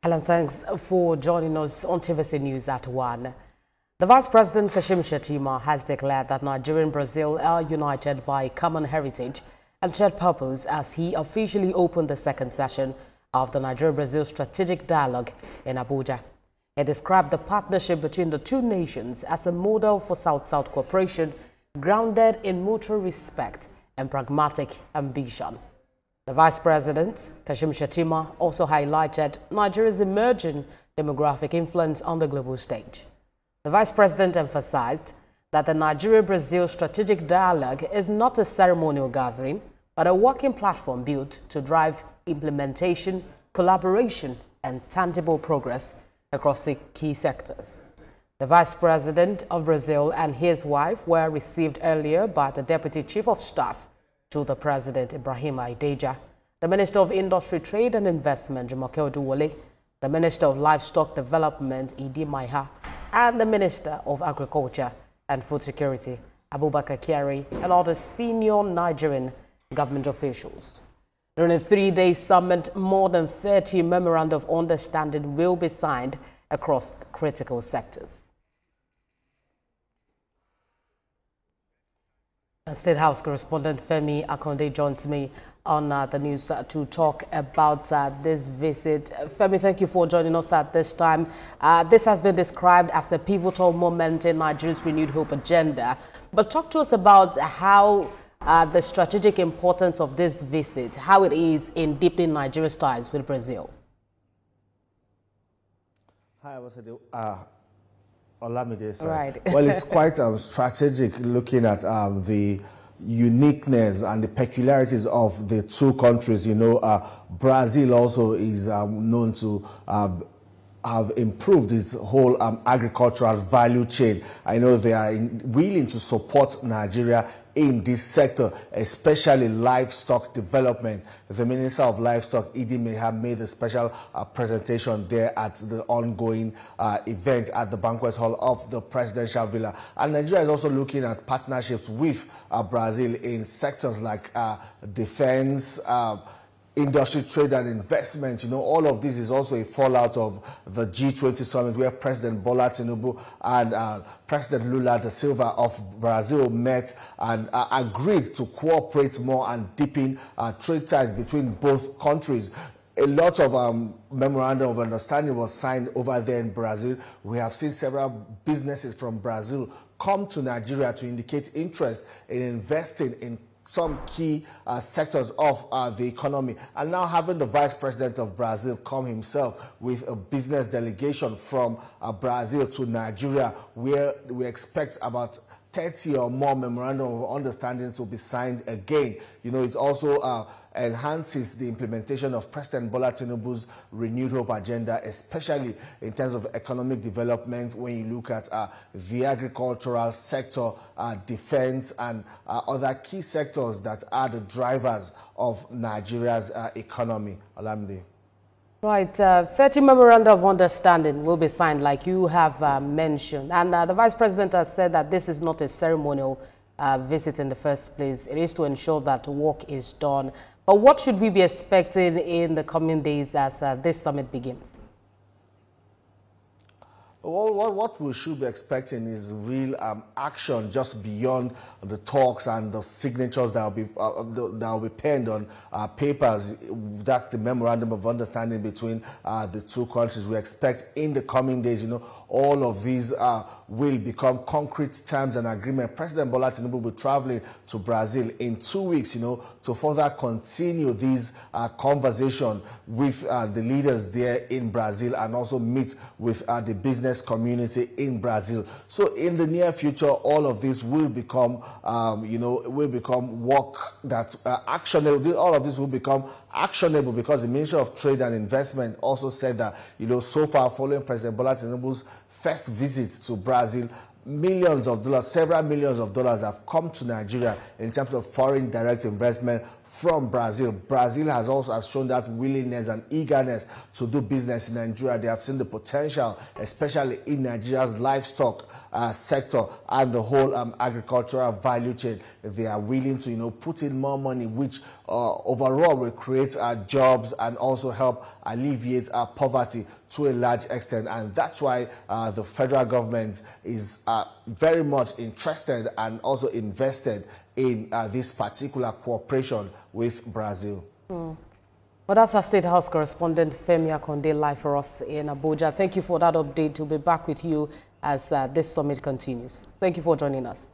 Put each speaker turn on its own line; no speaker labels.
Alan, thanks for joining us on TVC News at 1. The Vice President Kashim Shettima has declared that Nigeria and Brazil are united by common heritage and shared purpose as he officially opened the second session of the Nigeria-Brazil Strategic Dialogue in Abuja. He described the partnership between the two nations as a model for South-South cooperation grounded in mutual respect and pragmatic ambition. The Vice President, Kashim Shettima, also highlighted Nigeria's emerging demographic influence on the global stage. The Vice President emphasized that the Nigeria-Brazil Strategic Dialogue is not a ceremonial gathering, but a working platform built to drive implementation, collaboration, and tangible progress across the key sectors. The Vice President of Brazil and his wife were received earlier by the Deputy Chief of Staff to the President, Ibrahim Aideja, the Minister of Industry, Trade and Investment, Jumoke Oduwole, the Minister of Livestock Development, Idi Maiha, and the Minister of Agriculture and Food Security, Abubakar Kyari, and other senior Nigerian government officials. During a three-day summit, more than 30 memoranda of understanding will be signed across critical sectors. State House correspondent Femi Akonde joins me on the news to talk about this visit. Femi, thank you for joining us at this time. This has been described as a pivotal moment in Nigeria's renewed hope agenda. But talk to us about how the strategic importance of this visit, how it is in deepening Nigeria's ties with Brazil.
Hi, Olamide,
right.
Well, it's quite strategic looking at the uniqueness and the peculiarities of the two countries. You know, Brazil also is known to have improved its whole agricultural value chain. I know they are willing to support Nigeria in this sector, especially livestock development. The Minister of Livestock, Idi Maiha, made a special presentation there at the ongoing event at the banquet hall of the presidential villa. And Nigeria is also looking at partnerships with Brazil in sectors like defense, industry, trade and investment. You know, all of this is also a fallout of the G20 summit where President Bola Tinubu and President Lula da Silva of Brazil met and agreed to cooperate more and deepen trade ties between both countries. A lot of memorandum of understanding was signed over there in Brazil. We have seen several businesses from Brazil come to Nigeria to indicate interest in investing in some key sectors of the economy. And now having the Vice President of Brazil come himself with a business delegation from Brazil to Nigeria, where we expect about 30 or more memorandum of understandings to be signed again. You know, it also enhances the implementation of President Bola Tinubu's renewed hope agenda, especially in terms of economic development when you look at the agricultural sector, defense, and other key sectors that are the drivers of Nigeria's economy. Olamide.
Right, 30 memoranda of understanding will be signed, like you have mentioned. And the Vice President has said that this is not a ceremonial visit in the first place. It is to ensure that work is done. But what should we be expecting in the coming days as this summit begins?
What we should be expecting is real action just beyond the talks and the signatures that will be penned on papers. That's the memorandum of understanding between the two countries. We expect in the coming days, you know, all of these will become concrete terms and agreement. President Bola Tinubu will be traveling to Brazil in 2 weeks, you know, to further continue these conversation with the leaders there in Brazil and also meet with the business community in Brazil. So in the near future, all of this will become, you know, will become work that actionable. All of this will become actionable because the Ministry of Trade and Investment also said that, you know, so far following President Bola Tinubu's first visit to Brazil, millions of dollars, several millions of dollars have come to Nigeria in terms of foreign direct investment from Brazil. Brazil has also shown that willingness and eagerness to do business in Nigeria. They have seen the potential, especially in Nigeria's livestock sector and the whole agricultural value chain. They are willing to, put in more money, which overall will create jobs and also help alleviate poverty to a large extent. And that's why the federal government is very much interested and also invested in this particular cooperation with Brazil.
Well, that's our State House correspondent, Femi Akonde, live for us in Abuja. Thank you for that update. We'll be back with you as this summit continues. Thank you for joining us.